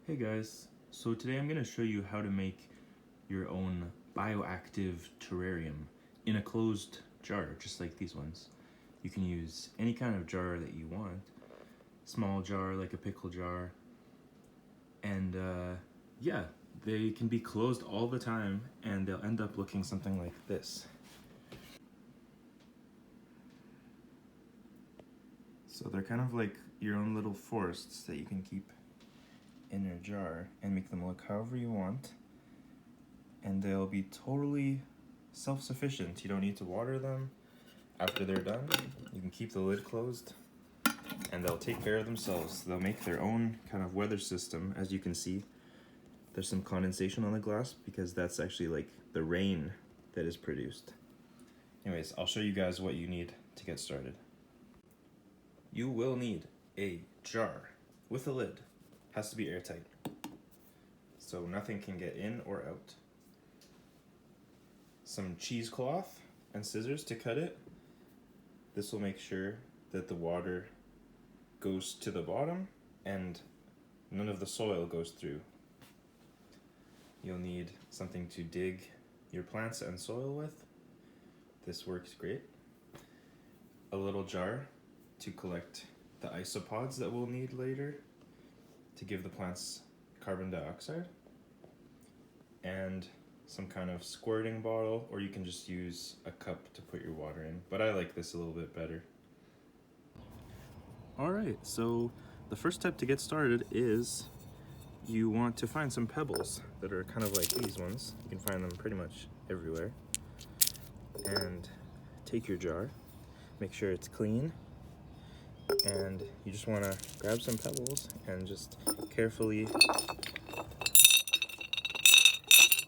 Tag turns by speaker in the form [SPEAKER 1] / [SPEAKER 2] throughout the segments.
[SPEAKER 1] Hey guys, so today I'm going to show you how to make your own bioactive terrarium in a closed jar, just like these ones. You can use any kind of jar that you want, small jar like a pickle jar, and yeah, they can be closed all the time and they'll end up looking something like this. So they're kind of like your own little forests that you can keep in your jar and make them look however you want, and they'll be totally self-sufficient. You don't need to water them after they're done. You can keep the lid closed and they'll take care of themselves. They'll make their own kind of weather system. As you can see, there's some condensation on the glass because that's actually like the rain that is produced. Anyways, I'll show you guys what you need to get started. You will need a jar with a lid. Has to be airtight, so nothing can get in or out. Some cheesecloth and scissors to cut it. This will make sure that the water goes to the bottom and none of the soil goes through. You'll need something to dig your plants and soil with. This works great. A little jar to collect the isopods that we'll need later to give the plants carbon dioxide, and some kind of squirting bottle, or you can just use a cup to put your water in, but I like this a little bit better. Alright, so the first step to get started is you want to find some pebbles that are kind of like these ones. You can find them pretty much everywhere. And take your jar, make sure it's clean, and you just want to grab some pebbles and just carefully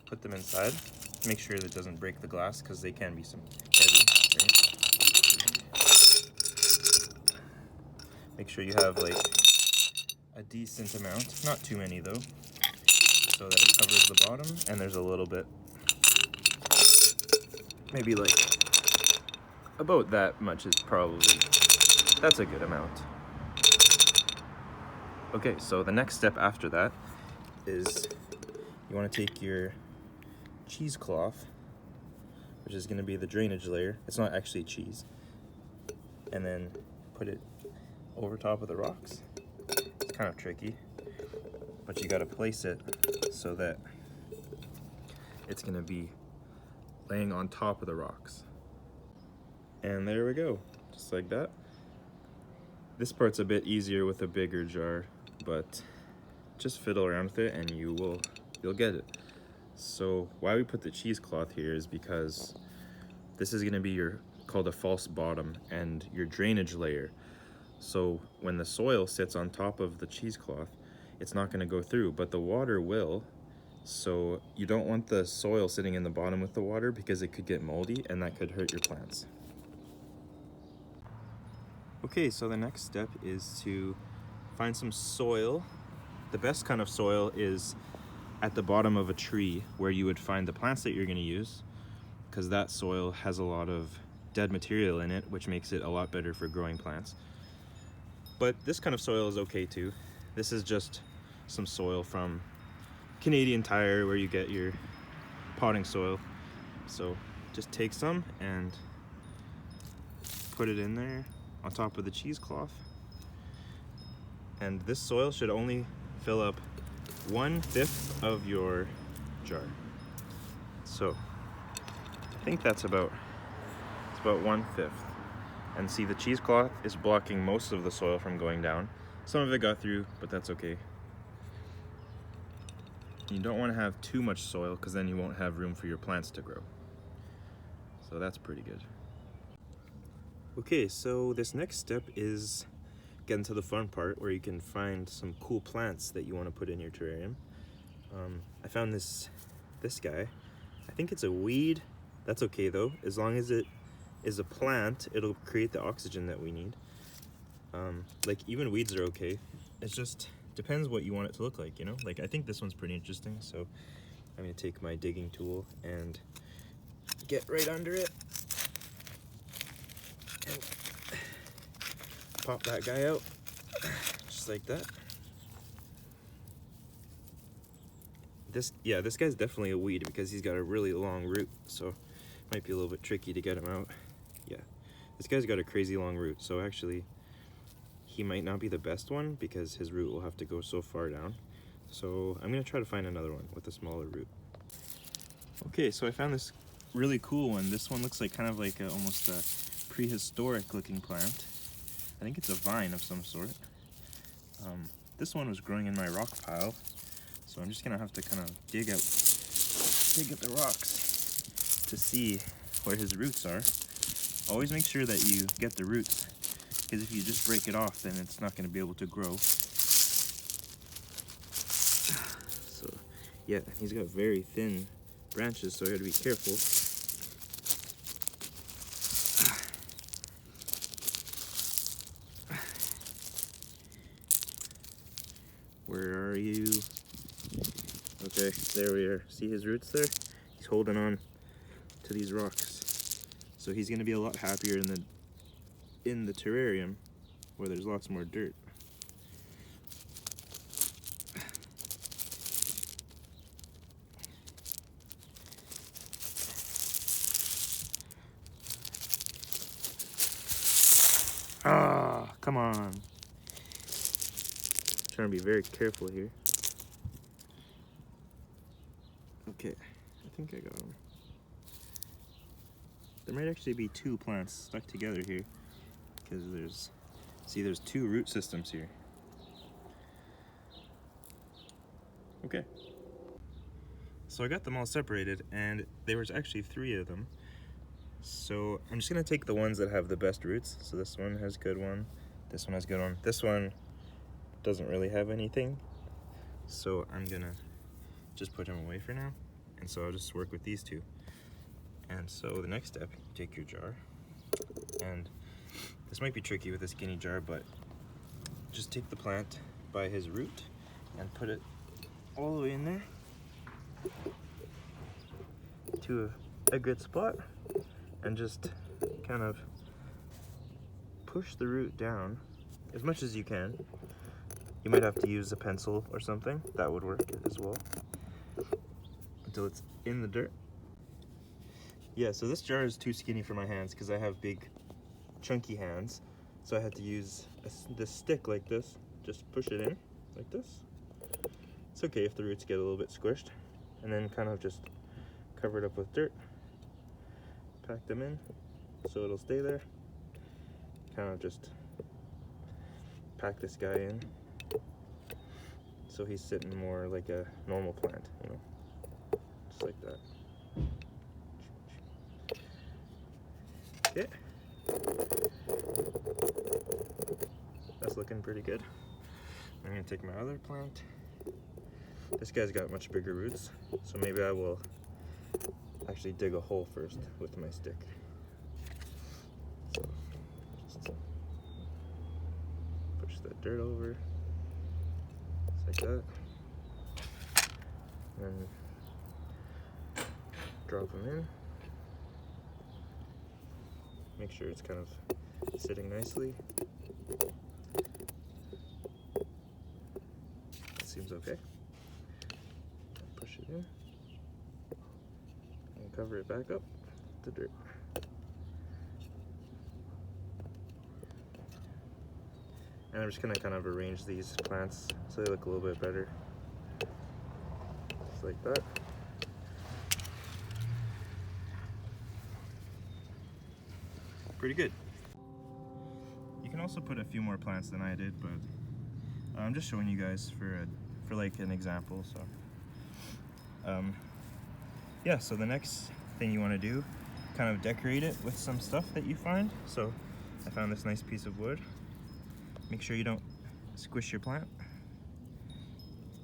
[SPEAKER 1] put them inside. Make sure that it doesn't break the glass because they can be some heavy, right? Make sure you have like a decent amount, not too many though, so that it covers the bottom, and there's a little bit, maybe like about that much is probably, that's a good amount. Okay, so the next step after that is you want to take your cheesecloth, which is going to be the drainage layer. It's not actually cheese. And then put it over top of the rocks. It's kind of tricky, but you got to place it so that it's going to be laying on top of the rocks. And there we go, just like that. This part's a bit easier with a bigger jar, but just fiddle around with it and you'll get it. So why we put the cheesecloth here is because this is going to be called a false bottom and your drainage layer. So when the soil sits on top of the cheesecloth, it's not going to go through, but the water will. So you don't want the soil sitting in the bottom with the water because it could get moldy and that could hurt your plants. Okay, so the next step is to find some soil. The best kind of soil is at the bottom of a tree where you would find the plants that you're going to use, because that soil has a lot of dead material in it, which makes it a lot better for growing plants. But this kind of soil is okay too. This is just some soil from Canadian Tire where you get your potting soil. So just take some and put it in there on top of the cheesecloth. And this soil should only fill up 1/5 of your jar. So I think that's about 1/5. And see, the cheesecloth is blocking most of the soil from going down. Some of it got through, but that's okay. You don't want to have too much soil because then you won't have room for your plants to grow. So that's pretty good. Okay, so this next step is getting to the fun part where you can find some cool plants that you want to put in your terrarium. I found this guy. I think it's a weed. That's okay though. As long as it is a plant, it'll create the oxygen that we need. Like even weeds are okay. It just depends what you want it to look like, you know? Like I think this one's pretty interesting, so I'm gonna take my digging tool and get right under it and pop that guy out, just like that. this guy's definitely a weed because he's got a really long root, so it might be a little bit tricky to get him out. Yeah, this guy's got a crazy long root, so actually he might not be the best one because his root will have to go so far down. So I'm gonna try to find another one with a smaller root. Okay, so I found this really cool one. This one looks like kind of like almost a prehistoric looking plant. I think it's a vine of some sort. This one was growing in my rock pile, so I'm just gonna have to kind of dig at the rocks to see where his roots are. Always make sure that you get the roots, because if you just break it off, then it's not gonna be able to grow. So yeah, he's got very thin branches, so I gotta be careful. Where are you? Okay, there we are. See his roots there? He's holding on to these rocks. So he's gonna be a lot happier in the terrarium where there's lots more dirt. Ah, come on. Trying to be very careful here. Okay, I think I got them. There might actually be two plants stuck together here, because there's two root systems here. Okay. So I got them all separated, and there was actually 3 of them. So I'm just gonna take the ones that have the best roots. So this one has a good one, this one has a good one, this one doesn't really have anything. So I'm gonna just put him away for now. And so I'll just work with these 2. And so the next step, you take your jar, and this might be tricky with a skinny jar, but just take the plant by his root and put it all the way in there to a good spot, and just kind of push the root down as much as you can. You might have to use a pencil or something, that would work as well, until it's in the dirt. Yeah, so this jar is too skinny for my hands because I have big chunky hands, so I had to use this stick like this. Just push it in like this. It's okay if the roots get a little bit squished, and then kind of just cover it up with dirt, pack them in so it'll stay there. Kind of just pack this guy in so he's sitting more like a normal plant, you know, just like that. Okay, that's looking pretty good. I'm gonna take my other plant. This guy's got much bigger roots, so maybe I will actually dig a hole first with my stick. So just push that dirt over, just like that, and then drop them in. Make sure it's kind of sitting nicely. That seems okay. Push it in and cover it back up with the dirt. And I'm just gonna kind of arrange these plants so they look a little bit better. Just like that. Pretty good. You can also put a few more plants than I did, but I'm just showing you guys for like an example. So yeah, so the next thing you want to do, kind of decorate it with some stuff that you find. So I found this nice piece of wood. Make sure you don't squish your plant,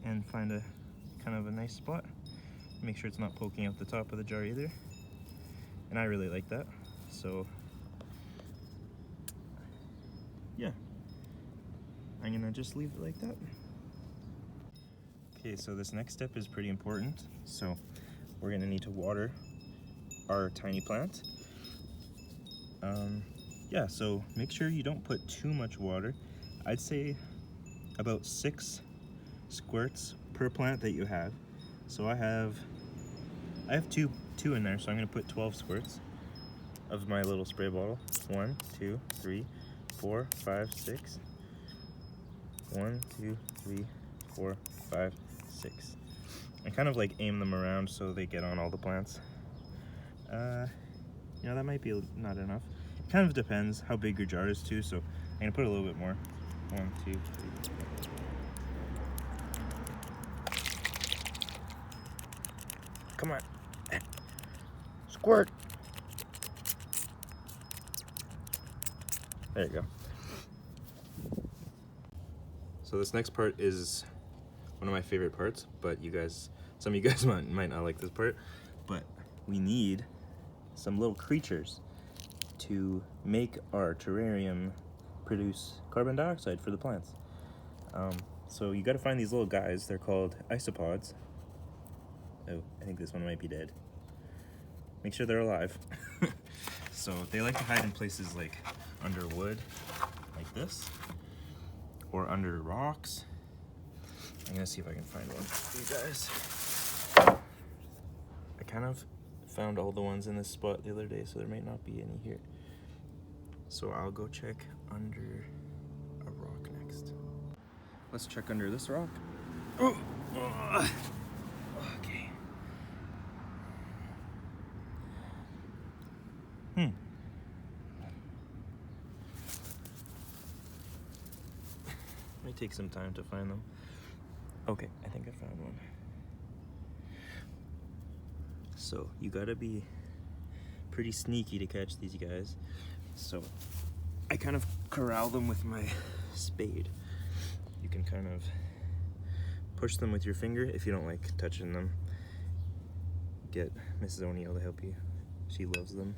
[SPEAKER 1] and find a kind of a nice spot. Make sure it's not poking out the top of the jar either, and I really like that. So yeah, I'm gonna just leave it like that. Okay, so this next step is pretty important. So we're gonna need to water our tiny plant. Yeah, so make sure you don't put too much water. I'd say about 6 squirts per plant that you have. So I have two in there, so I'm gonna put 12 squirts of my little spray bottle. 1, 2, 3, 4, 5, 6. 1, 2, 3, 4, 5, 6. I kind of like aim them around so they get on all the plants. You know, that might be not enough. It kind of depends how big your jar is too, so I'm gonna put a little bit more. 1, 2, 3. Come on. Squirt! There you go. So this next part is one of my favorite parts, but some of you guys might not like this part, but we need some little creatures to make our terrarium produce carbon dioxide for the plants. So you gotta find these little guys. They're called isopods. Oh, I think this one might be dead. Make sure they're alive. So they like to hide in places like under wood, like this, or under rocks. I'm gonna see if I can find one for you guys. I kind of found all the ones in this spot the other day, so there might not be any here. So I'll go check under a rock next. Let's check under this rock. Oh. Okay. Might take some time to find them. Okay, I think I found one. So you gotta be pretty sneaky to catch these guys. So I kind of corral them with my spade. You can kind of push them with your finger if you don't like touching them. Get Mrs. O'Neill to help you. She loves them.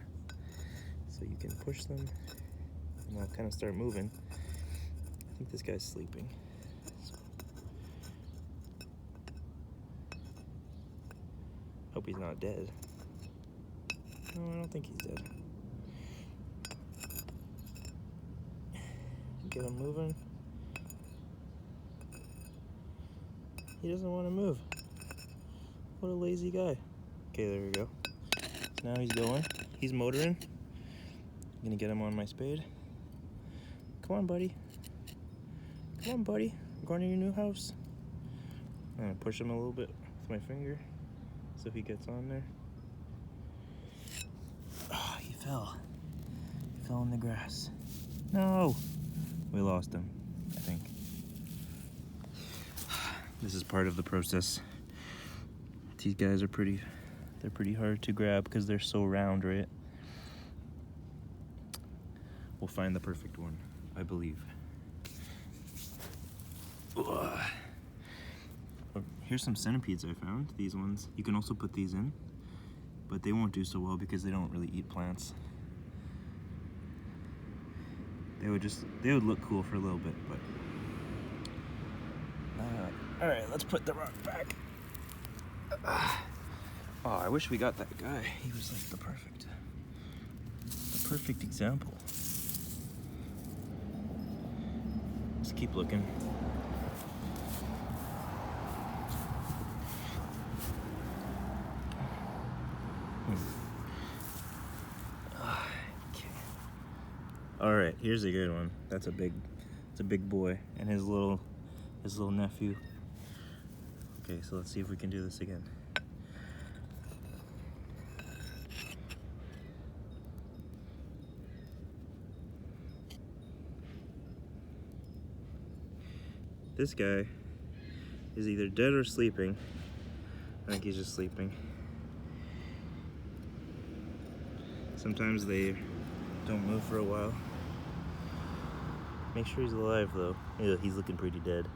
[SPEAKER 1] So you can push them and they'll kind of start moving. I think this guy's sleeping. So. Hope he's not dead. No, I don't think he's dead. Get him moving. He doesn't want to move. What a lazy guy. Okay, there we go. So now he's going. He's motoring. I'm gonna get him on my spade. Come on, buddy. Come on, buddy. I'm going to your new house. I'm gonna push him a little bit with my finger so he gets on there. Oh, he fell. He fell in the grass. No! We lost him, I think. This is part of the process. These guys are they're pretty hard to grab because they're so round, right? We'll find the perfect one, I believe. Ugh. Here's some centipedes I found. These ones, you can also put these in, but they won't do so well because they don't really eat plants. They would look cool for a little bit, but all right, let's put the rock back. Oh, I wish we got that guy. He was like the perfect example. Let's keep looking. Okay. All right, here's a good one. It's a big boy and his little nephew. Okay, so let's see if we can do this again. This guy is either dead or sleeping. I think he's just sleeping. Sometimes they don't move for a while. Make sure he's alive though. Yeah, he's looking pretty dead.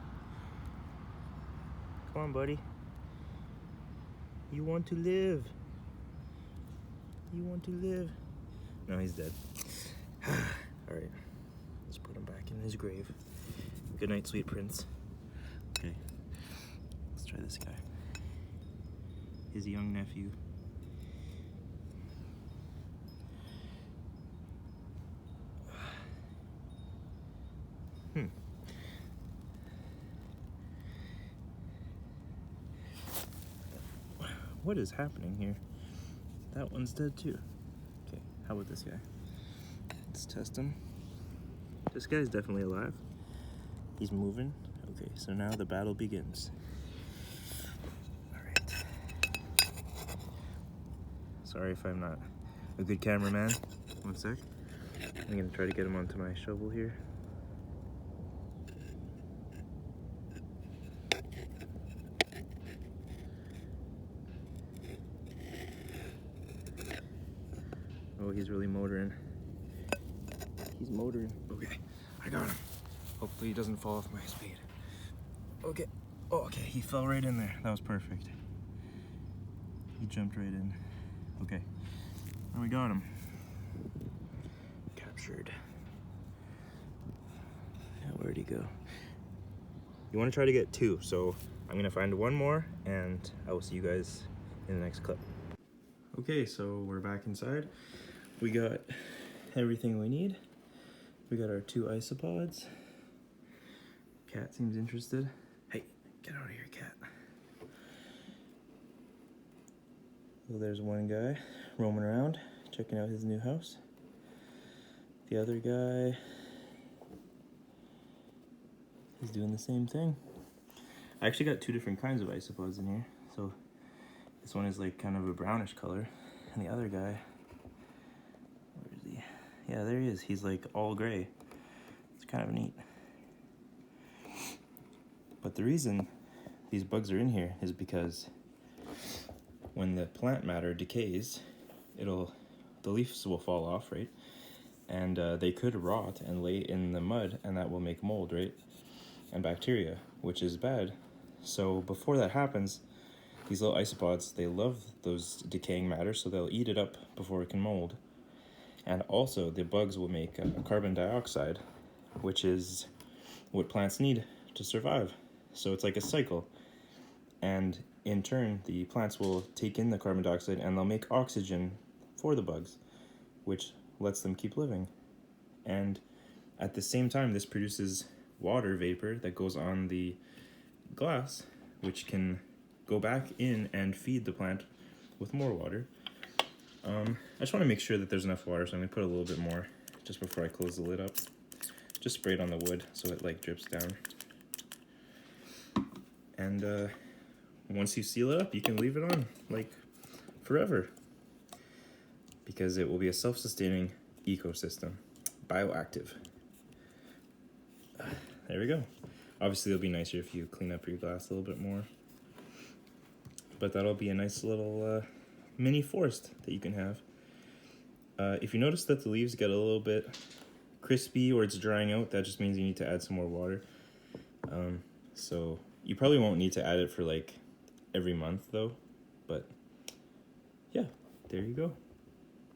[SPEAKER 1] Come on, buddy. You want to live. You want to live. No, he's dead. Alright, let's put him back in his grave. Good night, sweet prince. Okay, let's try this guy. His young nephew. what is happening here? That one's dead too. Okay, how about this guy? Let's test him. This guy's definitely alive. He's moving. Okay, so now the battle begins. All right. Sorry if I'm not a good cameraman. One sec. I'm gonna try to get him onto my shovel here. Oh, he's really motoring. He's motoring. Okay, I got him. Hopefully he doesn't fall off my spade. Okay. Oh, okay, he fell right in there. That was perfect. He jumped right in. Okay, and we got him. Captured. Yeah, where'd he go? You want to try to get 2, so I'm gonna find one more, and I will see you guys in the next clip. Okay, so we're back inside. We got everything we need. We got our 2 isopods. Cat seems interested. Hey, get out of here, cat. So there's one guy roaming around, checking out his new house. The other guy is doing the same thing. I actually got 2 different kinds of isopods in here. So this one is like kind of a brownish color, and the other guy, where is he? Yeah, there he is. He's like all gray. It's kind of neat. But the reason these bugs are in here is because when the plant matter decays, the leaves will fall off, right? And they could rot and lay in the mud, and that will make mold, right? And bacteria, which is bad. So before that happens, these little isopods, they love those decaying matter, so they'll eat it up before it can mold. And also, the bugs will make carbon dioxide, which is what plants need to survive. So it's like a cycle. And in turn, the plants will take in the carbon dioxide and they'll make oxygen for the bugs, which lets them keep living. And at the same time, this produces water vapor that goes on the glass, which can go back in and feed the plant with more water. I just want to make sure that there's enough water, so I'm going to put a little bit more just before I close the lid up. Just spray it on the wood so it like drips down. And once you seal it up, you can leave it on like forever, because it will be a self-sustaining ecosystem, bioactive. There we go. Obviously it'll be nicer if you clean up your glass a little bit more, but that'll be a nice little mini forest that you can have. If you notice that the leaves get a little bit crispy or it's drying out, that just means you need to add some more water. So you probably won't need to add it for like every month though, but yeah, there you go.